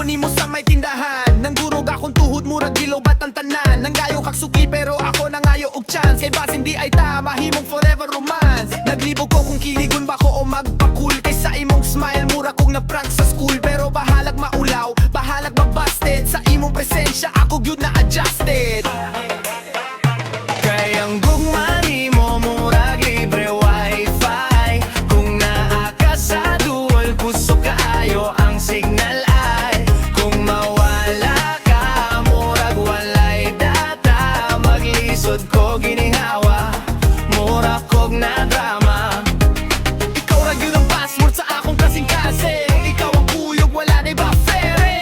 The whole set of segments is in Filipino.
ko nimo sa may tindahan. Nang durog akong tuhod murag gilaw bat ang tanan. Nang gayo kag suki pero ako nangayo og chance. Kay bas hindi ay ta mahimong forever romance. Naglibog ko kung kiligon ba ko o magpakul. Kaysa imong smile mura kog na prank sa school. Pero bahalag maulaw, bahalag mabusted. Sa imong presensya ako gyud na adjusted. Kayang gugma nimo murag libre wifi. Kung naa ka sa dual puso kaayo ang signal ay. Kung mawala ka murag walay data. Maglisod ko ginihawa, mura kog na drama. Ikaw ra gyud ang password sa akong kasing-kasing. Ikaw ang kuyog wala na iba fere.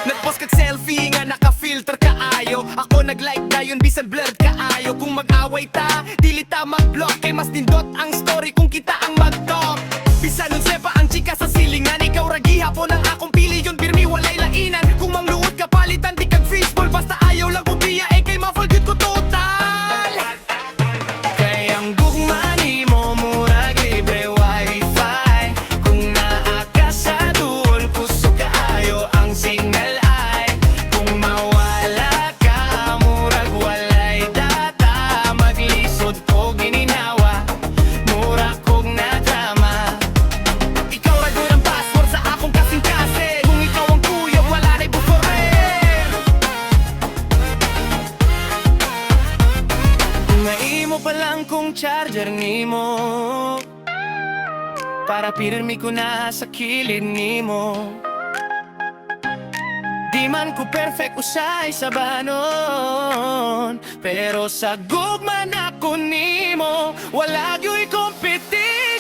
Nagpost kag selfie nga naka-filter kaayo. Ako nag-like dayon bisan blurred kaayo. Kung mag-away ta, dili ta mag-block. Kay mas nindot ang story kung kita ang mag-talk. Bisan nun sepa ang chika sa silingan. Ikaw ra gihapon ang akong pili yun birmi walay lainan. Kung mangluod ka palitan di kag fishball. Basta ayaw lang ko biya kay ma-forget ko total. Kayang gugma nimo murag libre wifi. Kung naa ka sa duol puso kaayo ang signal ay. Kung mawala ka murag walay data. Maglisod ko gininawa, mura kog na drama. Ikaw ra gyud ang password sa akong kasing-kasing. Kung ikaw ang kuyog wala na ibufore. Kung naimo pa lang kung charger nimo, para pirmi ko na sa kilid nimo. Di man ko perfect usay sa banon, pero sa gugma na ko nimo wala gyud compete.